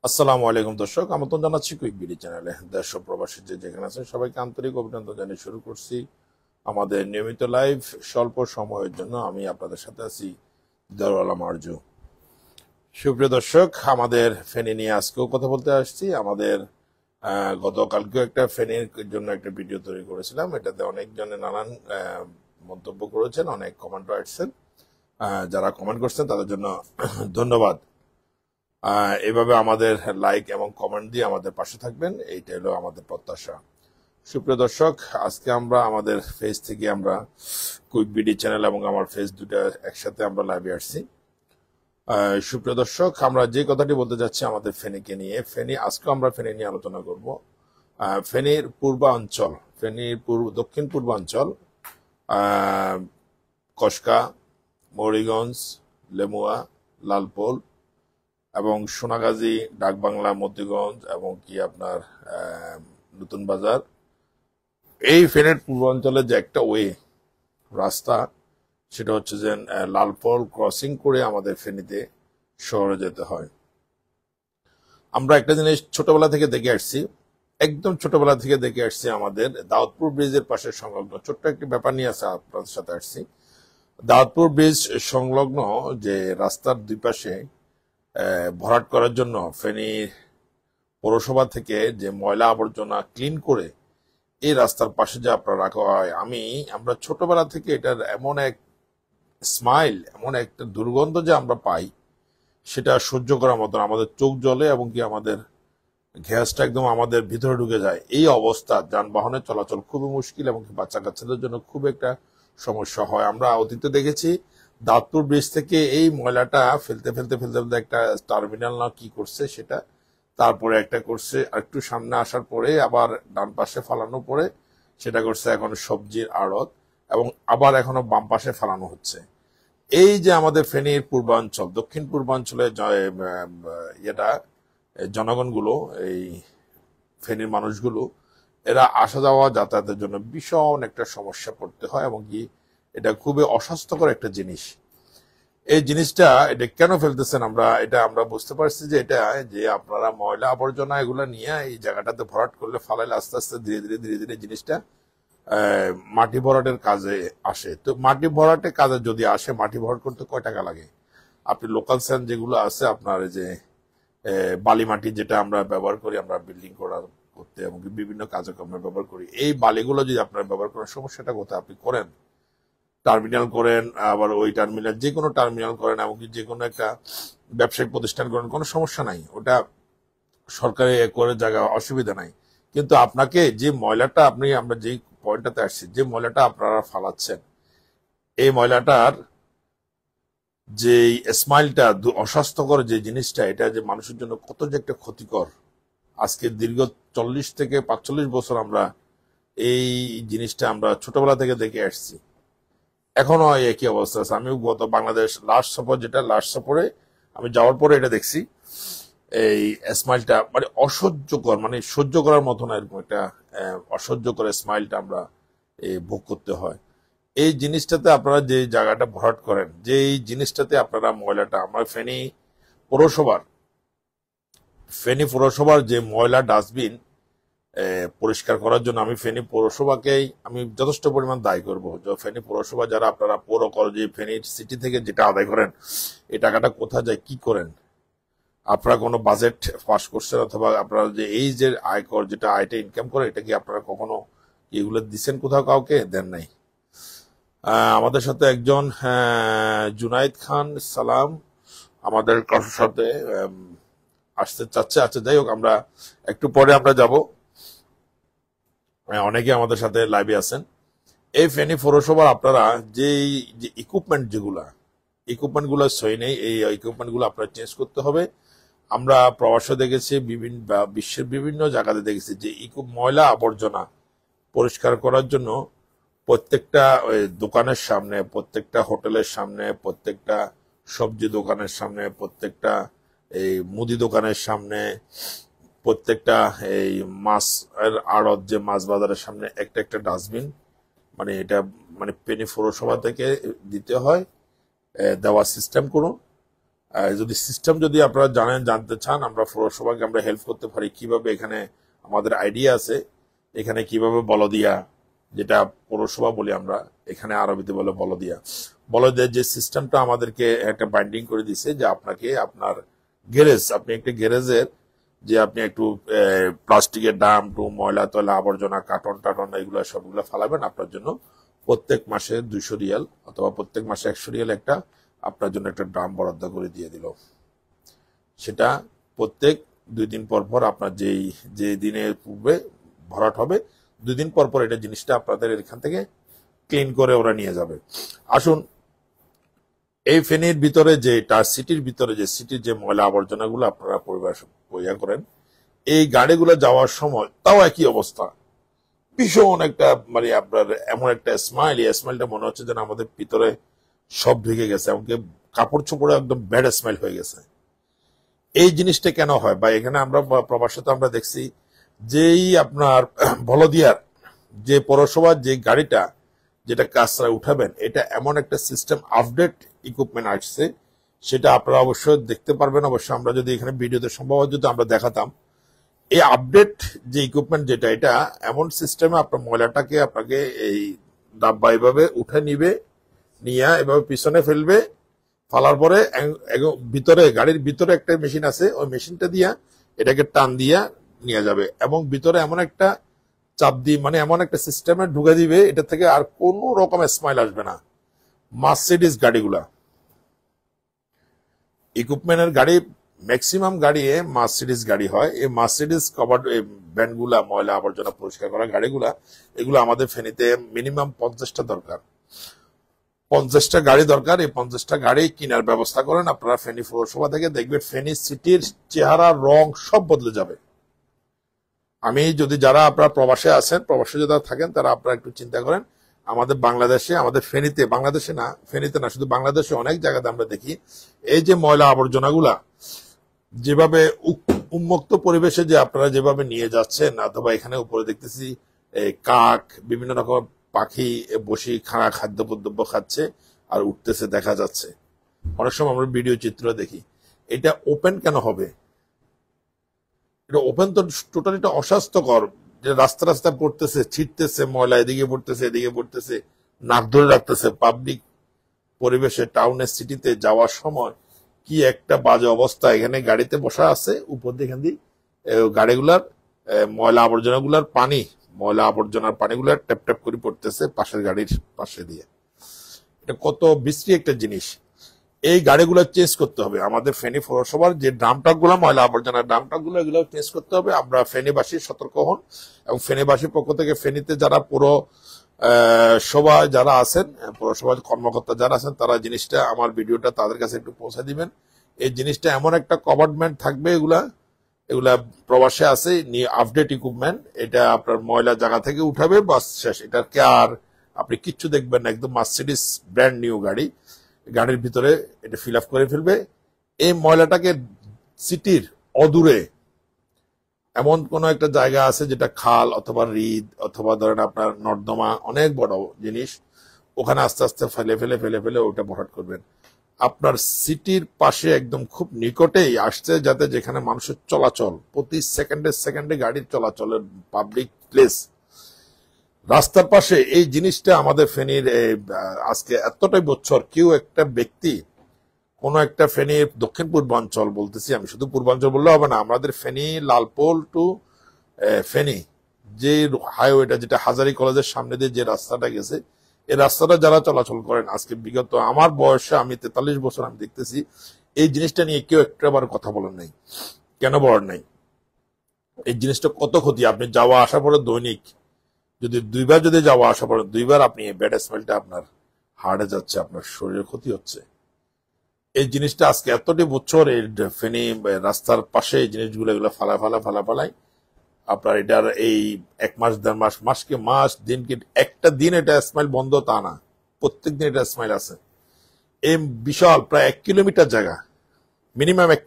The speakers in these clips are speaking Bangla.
আসসালামু আলাইকুম দর্শক, আমন্ত্রণ জানাচ্ছি কুইক বিডি চ্যানেলে। দেশ ও প্রবাসী যে যেখানে আছেন সবাইকে আন্তরিক অভিনন্দন জানিয়ে শুরু করছি আমাদের নিয়মিত লাইভ। স্বল্প সময়ের জন্য আমি আপনাদের সাথে আছি দিদারুল আলম আরজু। সুপ্রিয় দর্শক, আমাদের ফেনী নিয়ে আজকেও কথা বলতে আসছি। আমাদের গতকালকেও একটা ফেনীর জন্য একটা ভিডিও তৈরি করেছিলাম। এটাতে অনেকজনে নানান মন্তব্য করেছেন, অনেক কমেন্টও আসছেন। যারা কমেন্ট করছেন তাদের জন্য ধন্যবাদ। এভাবে আমাদের লাইক এবং কমেন্ট দিয়ে আমাদের পাশে থাকবেন, এইটা হলো আমাদের প্রত্যাশা। সুপ্রিয় দর্শক, আজকে আমরা আমাদের ফেজ থেকে আমরা কুইক বিডি চ্যানেল এবং আমার ফেজ দুটা একসাথে আমরা লাইভে আসছি। সুপ্রিয় দর্শক, আমরা যে কথাটি বলতে যাচ্ছি আমাদের ফেনীকে নিয়ে, আজকে আমরা ফেনী নিয়ে আলোচনা করব। ফেনীর পূর্বাঞ্চল, ফেনীর দক্ষিণ পূর্বাঞ্চল, কসকা, মৌরিগঞ্জ, লেমুয়া, লালপোল এবং সোনাগাজী, ডাকবাংলা, মতিগঞ্জ এবং কি আপনার নতুন বাজার, এই ফেনীর পূর্বাঞ্চলে যে একটা রাস্তা, সেটা হচ্ছে যে লালপোল ক্রসিং করে আমাদের ফেনীতে শহরে যেতে হয়। আমরা একটা জিনিস ছোটবেলা থেকে দেখে আসছি, একদম ছোটবেলা থেকে দেখে আসছি। আমাদের দাউদপুর ব্রিজের পাশে সংলগ্ন ছোট্ট একটি ব্যাপার নিয়ে আছে, আপনাদের সাথে আসছি। দাউদপুর ব্রিজ সংলগ্ন যে রাস্তার দুই পাশে ভরাট করার জন্য ফেনী পৌরসভা থেকে যে ময়লা আবর্জনা ক্লিন করে এই রাস্তার পাশে যে আপনার রাখা হয়, আমরা ছোটবেলা থেকে এটার এমন এক স্মাইল, এমন একটা দুর্গন্ধ যে আমরা পাই, সেটা সহ্য করার মতন আমাদের চোখ জ্বলে এবং কি আমাদের গ্যাসটা একদম আমাদের ভিতরে ঢুকে যায়। এই অবস্থা যানবাহনের চলাচল খুবই মুশকিল এবং বাচ্চা কাচ্চাদের জন্য খুব একটা সমস্যা হয়। আমরা অতীতে দেখেছি দাঁতপুর ব্রিজ থেকে এই ময়লাটা ফেলতে ফেলতে ফেলতে ফেলতে একটা টার্মিনাল না কি করছে সেটা, তারপরে একটা করছে একটু সামনে আসার পরে আবার ডান পাশে ফালানো পরে সেটা করছে এখন সবজির আড়ত, এবং আবার এখনো বাম পাশে ফালানো হচ্ছে। এই যে আমাদের ফেনীর পূর্বাঞ্চল, দক্ষিণ পূর্বাঞ্চলে ইয়েটা জনগণগুলো, এই ফেনীর মানুষগুলো, এরা আসা যাওয়া যাতায়াতের জন্য ভীষণ একটা সমস্যা পড়তে হয় এবং কি এটা খুবই অস্বাস্থ্যকর একটা জিনিস। এই জিনিসটা এটা কেন ফেলতেছেন আমরা বুঝতে পারছি যে এটা যে আপনারা ময়লা আবর্জনা এগুলো নিয়ে এই জায়গাটাতে ভরাট করলে ফালাইলে আস্তে আস্তে ধীরে ধীরে ধীরে ধীরে জিনিসটা মাটি ভরাটের কাজে আসে। তো মাটি ভরাটের কাজে যদি আসে, মাটি ভরাট করতে কয় টাকা লাগে? আপনি লোকাল স্যান্ড যেগুলো আছে আপনার যে বালি মাটি, যেটা আমরা ব্যবহার করি আমরা বিল্ডিং করতে এবং বিভিন্ন কাজকর্মে ব্যবহার করি, এই বালিগুলো যদি আপনারা ব্যবহার করেন, সমস্যাটা কোথায়? আপনি করেন টার্মিনাল করেন, আবার ওই টার্মিনাল যে কোনো টার্মিনাল করেন, এমনকি যে কোনো একটা ব্যবসায়িক প্রতিষ্ঠান করেন, কোনো সমস্যা নাই, ওটা সরকারি করে জায়গা, অসুবিধা নাই। কিন্তু আপনাকে যে ময়লাটা আমরা যেই পয়েন্টটাতে আসছি, যে ময়লাটা আপনারা ফালাচ্ছেন, এই ময়লাটার যে স্মাইলটা, অস্বাস্থ্যকর যে জিনিসটা, এটা যে মানুষের জন্য কত যে একটা ক্ষতিকর। আজকে দীর্ঘ 40 থেকে 45 বছর আমরা এই জিনিসটা আমরা ছোটবেলা থেকে দেখে আসছি, এখনো একই অবস্থা আছে। আমি গত বাংলাদেশ লাস্ট সফরে আমি যাওয়ার পরে এটা দেখছি, এই স্মাইলটা মানে অসহ্যকর, মানে সহ্য করার মতো না, এরকম একটা অসহ্যকর স্মাইলটা আমরা ভোগ করতে হয়। এই জিনিসটাতে আপনারা যে জায়গাটা ভরাট করেন, যে এই জিনিসটাতে আপনারা ময়লাটা, আমরা ফেনী পৌরসভার যে ময়লা ডাস্টবিন পরিষ্কার করার জন্য আমি ফেনী পৌরসভাকেই আমি যথেষ্ট পরিমাণ দায়ী করবো। ফেনী পৌরসভা যারা আপনারা পৌর কর, যে ফেনী সিটি থেকে যেটা আদায় করেন, এই টাকাটা কোথায় যায়, কি করেন? আপনারা কোনো বাজেট পাস করছেন? অথবা আপনারা যে এই যে আয়কর, যেটা আয়টা ইনকাম করে, এটা কি আপনারা কখনো এগুলো দিচ্ছেন কোথাও? কাউকে দেন নাই। আমাদের সাথে একজন জুনাইদ খান সালাম আমাদের কারোর সাথে আসতে চাচ্ছে। আচ্ছা, যাই হোক, আমরা একটু পরে আমরা যাব। অনেকে আমাদের সাথে লাইভে আছেন। এই ফেনী পৌরসভার আপনারা যে ইকুইপমেন্ট গুলো সই নেই, এই ইকুইপমেন্ট গুলো আপনারা চেঞ্জ করতে হবে। আমরা প্রবাসে দেখেছি, বিশ্বের বিভিন্ন জায়গাতে দেখেছি যে ময়লা আবর্জনা পরিষ্কার করার জন্য প্রত্যেকটা দোকানের সামনে, প্রত্যেকটা হোটেলের সামনে, প্রত্যেকটা সবজি দোকানের সামনে, প্রত্যেকটা এই মুদি দোকানের সামনে, প্রত্যেকটা এই মাছ আড়ত, যে মাছ বাজারের সামনে একটা একটা ডাস্টবিন, মানে এটা মানে ফেনী পৌরসভা থেকে দিতে হয়, দেওয়ার সিস্টেম করুন। যদি সিস্টেম যদি আপনারা জানতে চান, আমরা পৌরসভাকে আমরা হেল্প করতে পারি কিভাবে। এখানে আমাদের আইডিয়া আছে, এখানে কিভাবে বলদিয়া, যেটা পৌরসভা বলি আমরা, এখানে আরবিতে বলে বলদিয়া। বলদিয়ার যে সিস্টেমটা আমাদেরকে একটা বাইন্ডিং করে দিছে যে আপনাকে আপনার গ্যারেজ, আপনি একটা গ্যারেজের যে আপনি একটু প্লাস্টিকের ড্রাম টু ময়লা তয়লা আবর্জনা কার্টন টাটন এগুলো সবগুলো ফালাবেন, আপনার জন্য প্রত্যেক মাসে 200 রিয়াল অথবা প্রত্যেক মাসে 100 রিয়াল একটা আপনার জন্য একটা ড্রাম বরাদ্দ করে দিয়ে দিল। সেটা প্রত্যেক 2 দিন পর পর আপনার যে দিনের পূর্বে ভরাট হবে, 2 দিন পর পর এটা জিনিসটা আপনাদের এখান থেকে ক্লিন করে ওরা নিয়ে যাবে। আসুন, এই ফেনীর ভিতরে যে সিটির ভিতরে যে সিটির যে ময়লা আবর্জনাগুলো আপনারা পরিবার করেন, এই গাড়িগুলো যাওয়ার সময় তাও একই অবস্থা, ভীষণ একটা মানে আপনার এমন একটা স্মাইলটা মনে হচ্ছে যেন আমাদের ভিতরে সব ঢুকে গেছে, এমনকি কাপড় চোপড়ে একদম ব্যাড স্মেল হয়ে গেছে। এই জিনিসটা কেন হয়? বা এখানে আমরা প্রবাসে তো আমরা দেখছি যেই আপনার বলদিয়ার যে পৌরসভার যে গাড়িটা যেটা কাজরা উঠাবেন, এটা এমন একটা সিস্টেম আপডেট ইকুইপমেন্ট আসছে, সেটা আপনারা অবশ্যই দেখতে পারবেন। অবশ্যই আমরা যদি এখানে ভিডিওতে সম্ভব যদি আমরা দেখাতাম, এই আপডেট যে ইকুইপমেন্ট যেটা, এটা এমন সিস্টেমে আপনার ময়লাটাকে আপনাকে এই ডাব্বা এভাবে উঠে নিবে, নিয়ে এভাবে পিছনে ফেলবে, ফালার পরে ভিতরে গাড়ির ভিতরে একটা মেশিন আছে, ওই মেশিনটা দিয়া এটাকে টান দিয়া নিয়ে যাবে এবং ভিতরে এমন একটা চাপ দিয়ে মানে এমন একটা সিস্টেমে ঢুকে দিবে, এটা থেকে আর কোনো রকমের স্মাইল আসবে না। মার্সিডিজ গাড়িগুলা, ইকুইপমেন্টের গাড়ি, ম্যাক্সিমাম গাড়ি মার্সিডিজ গাড়ি হয়। এই মার্সিডিজ কভার্ড ভ্যানগুলা, ময়লা আবর্জনা পরিষ্কার করা গাড়িগুলা, এগুলো আমাদের ফেনীতে মিনিমাম 50টা দরকার, 50টা গাড়ি দরকার। এই 50টা গাড়ি কেনার ব্যবস্থা করেন আপনারা ফেনী পৌরসভা থেকে, দেখবেন ফেনী সিটির চেহারা রং সব বদলে যাবে। আমি যদি যারা আপনারা প্রবাসে আছেন, প্রবাসে যারা থাকেন, তারা আপনারা একটু চিন্তা করেন, আমাদের বাংলাদেশে, আমাদের ফেনীতে, বাংলাদেশে না, ফেনীতে না, শুধু বাংলাদেশে অনেক জায়গাতে আমরা দেখি এই যে ময়লা আবর্জনাগুলা যেভাবে উন্মুক্ত পরিবেশে যে আপনারা যেভাবে নিয়ে যাচ্ছেন, অথবা এখানে উপরে দেখতেছি কাক, বিভিন্ন রকম পাখি বসে খাদ্য খাচ্ছে আর উঠতেছে দেখা যাচ্ছে। অনেক সময় আমরা ভিডিও চিত্র দেখি। এটা ওপেন কেন হবে? এটা ওপেন তো টোটালি অস্বাস্থ্যকর, যে রাস্তা রাস্তা পড়তেছে, ছিটতেছে ময়লা, এদিকে পড়তেছে এদিকে পড়তেছে, নাক ধরে রাখতেছে। পাবলিক পরিবেশে টাউনের সিটিতে যাওয়ার সময় কি একটা বাজে অবস্থা। এখানে গাড়িতে বসা আছে, উপর দিয়ে এখান দিয়ে গাড়িগুলার ময়লা আবর্জনাগুলার ময়লা আবর্জনার পানিগুলার ট্যাপ ট্যাপ করে পড়তেছে পাশের গাড়ির পাশে দিয়ে। এটা কত বিশ্রী একটা জিনিস। এই গাড়িগুলো চেঞ্জ করতে হবে। আমাদের ফেনী পৌরসভার যে ড্রাম ট্রাক গুলো, ময়লা আবর্জনার ড্রাম ট্রাক গুলো, এগুলো চেঞ্জ করতে হবে। আমরা ফেনীবাসী সতর্ক হন, এবং ফেনীবাসীর পক্ষ থেকে ফেনীতে যারা পুরো সবাই যারা আছেন, পৌরসভার কর্মকর্তা যারা আছেন, তারা জিনিসটা, আমার ভিডিওটা তাদের কাছে একটু পৌঁছে দিবেন। এই জিনিসটা এমন একটা কভারমেন্ট থাকবে, এগুলা প্রবাসে আছে, আপডেট ইকুইপমেন্ট, এটা আপনার ময়লা জায়গা থেকে উঠাবে, বাস শেষ। এটার কেয়ার আপনি কিচ্ছু দেখবেন না, একদম মার্সিডিজ ব্র্যান্ড নিউ গাড়ির ভিতরে এটা ফিল আপ করে ফেলবে। এই ময়লাটাকে সিটির অদূরে এমন কোন একটা জায়গা আছে যেটা খাল অথবা হ্রদ অথবা ধরেন আপনার নর্দমা, অনেক বড় জিনিস, ওখানে আস্তে আস্তে ফেলে ফেলে ফেলে ফেলে ওটা ভরাট করবেন। আপনার সিটির পাশে একদম খুব নিকটেই আসছে, যাতে যেখানে মানুষের চলাচল, প্রতি সেকেন্ডে গাড়ির চলাচলের পাবলিক প্লেস, রাস্তার পাশে এই জিনিসটা আমাদের ফেনীর আজকে এতটাই বছর কেউ একটা ব্যক্তি, কোন একটা ফেনীর দক্ষিণ পূর্বাঞ্চল বলতেছি আমি, শুধু পূর্বাঞ্চল বললে হবে না, আমাদের ফেনী লালপোল টু ফেনী যে হাইওয়েটা, যেটা হাজারি কলেজের সামনে দিয়ে যে রাস্তাটা গেছে, এই রাস্তাটা যারা চলাচল করেন আজকে বিগত আমার বয়সে, আমি 43 বছর, আমি দেখতেছি এই জিনিসটা নিয়ে কেউ একটাবার কথা বলেন নাই। কেন বলেন নাই? এই জিনিসটা কত ক্ষতি। আপনি যাওয়া আসা পরে দৈনিক যদি 2বার যদি যাওয়া আসা পরে 2বার আপনি ব্যাড স্মেলটা আপনার হার্টে যাচ্ছে, আপনার শরীরের ক্ষতি হচ্ছে। এই জিনিসটা আজকে এতটি বছর এই ফেনী রাস্তার পাশে এই জিনিসগুলো এগুলো ফালাই আপনার এটার এই 1 মাস 1.5 মাস দিনকে একটা দিন এটা স্মেল বন্ধ তা না, প্রত্যেকদিন এটা স্মেল আছে। এই বিশাল প্রায় 1 কিলোমিটার জায়গা, মিনিমাম 1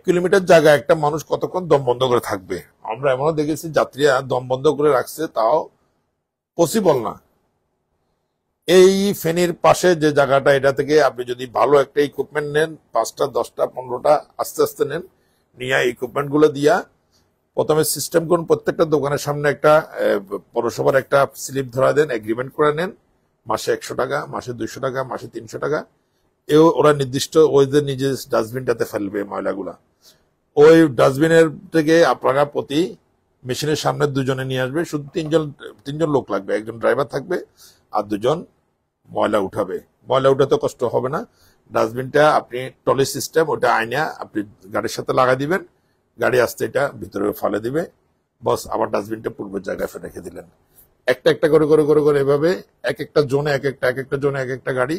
কিলোমিটার জায়গা একটা মানুষ কতক্ষণ দম বন্ধ করে থাকবে? আমরা এমনও দেখেছি যাত্রীরা দম বন্ধ করে রাখছে, তাও পসিবল না। এই ফেনীর পাশে যে জায়গাটা, এটা থেকে আপনি যদি ভালো একটা ইকুইপমেন্ট নেন, 5টা 10টা 15টা আস্তে আস্তে নেন, নিয়ে ইকুইপমেন্ট গুলো দিয়া প্রথমে সিস্টেম করুন। প্রত্যেকটা দোকানের সামনে একটা পৌরসভার একটা স্লিপ ধরা দেন, এগ্রিমেন্ট করে নেন, মাসে 100 টাকা, মাসে 200 টাকা, মাসে 300 টাকা। ওরা নির্দিষ্ট ওই যে নিজের ডাস্টবিনটাতে ফেলবে ময়লাগুলা। ওই ডাস্টবিনের থেকে আপনারা প্রতি মেশিনের সামনে 2জনে নিয়ে আসবে। শুধু তিনজন লোক লাগবে, একজন ড্রাইভার থাকবে আর 2জন ময়লা উঠাবে। ময়লা উঠাতে কষ্ট হবে না। ডাস্টবিনটা আপনি টলি সিস্টেম, ওটা আইনা আপনি গাড়ির সাথে লাগাই দিবেন, গাড়ি আসতে এটা ভিতরে ফেলে দিবে, বস আবার ডাস্টবিনটা পূর্বের জায়গায় রেখে দিলেন। একটা একটা করে করে করে করে এভাবে এক একটা জোনে এক একটা জোনে এক একটা গাড়ি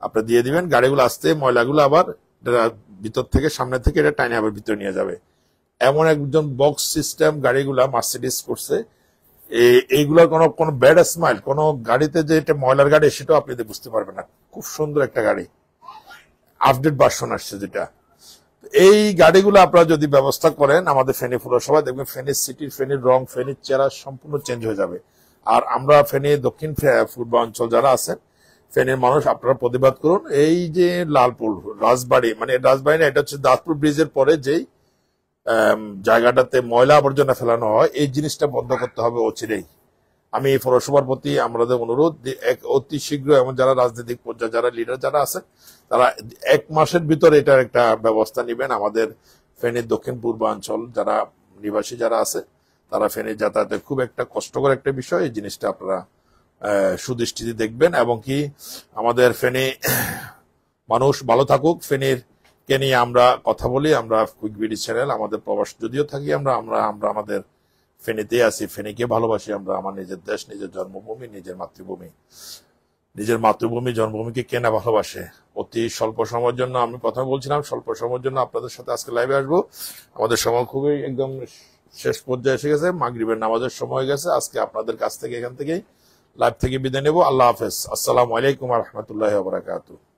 আপনি দিয়ে দিবেন। গাড়িগুলো আসতে ময়লাগুলো আবার ভিতর থেকে সামনে থেকে এটা টাইনে আবার ভিতরে নিয়ে যাবে। এমন একজন বক্স সিস্টেম গাড়িগুলা মার্সিডিজ করছে। এইগুলোর কোনো ব্যাড স্মাইল, কোনো গাড়িতে যে এটা ময়লার গাড়ি সেটাও আপনি বুঝতে পারবেন না। খুব সুন্দর একটা গাড়ি, আপডেট ভার্সন আসছে যেটা। এই গাড়িগুলো আপনারা যদি ব্যবস্থা করেন আমাদের ফেনী পৌরসভায়, দেখবেন ফেনীর সিটির, ফেনীর রং, ফেনীর চেহারা সম্পূর্ণ চেঞ্জ হয়ে যাবে। আর আমরা ফেনী দক্ষিণ পূর্বাঞ্চল যারা আছেন, ফেনীর মানুষ, আপনারা প্রতিবাদ করুন। এই যে লালপুর রাজবাড়ি, মানে রাজবাড়ি না, এটা হচ্ছে দাঁতপুর ব্রিজের পরে যেই জায়গাটাতে ময়লা আবর্জনা ফেলানো হয়, এই জিনিসটা বন্ধ করতে হবে অচিরেই। আমি এই পৌরসভার প্রতি আমাদের অনুরোধ, অতি শীঘ্র, এমন যারা রাজনৈতিক পর্যায়ে যারা লিডার যারা আছেন, তারা 1 মাসের ভিতরে এটার একটা ব্যবস্থা নেবেন। আমাদের ফেনীর দক্ষিণ পূর্বাঞ্চল যারা নিবাসী যারা আছে, তারা ফেনীর যাতায়াতে খুব একটা কষ্টকর একটা বিষয়। এই জিনিসটা আপনারা সুদৃষ্টিতে দেখবেন, এবং কি আমাদের ফেনী মানুষ ভালো থাকুক। ফেনীর কে নিয়ে আমরা কথা বলি, আমরা কুইক বিডি চ্যানেল, আমাদের প্রবাস যদিও থাকি, আমরা আমরা আমরা আমাদের ফেনীতে আছি, ফেনীকে ভালোবাসি আমরা। আমার নিজের দেশ, নিজের জন্মভূমি, নিজের মাতৃভূমি জন্মভূমিকে কে না ভালোবাসে। অতি স্বল্প সময়ের জন্য, আমি প্রথমে বলছিলাম স্বল্প সময়ের জন্য আপনাদের সাথে আজকে লাইভে আসবো। আমাদের সময় খুবই একদম শেষ পর্যায়ে এসে গেছে, মাগরিবের নামাজের সময় গেছে। আজকে আপনাদের কাছ থেকে এখান থেকেই লাইভ থেকে বিদায় নেব। আল্লাহ হাফেজ, আসসালামু আলাইকুম ওয়া রাহমাতুল্লাহি ওয়া বারাকাতুহু।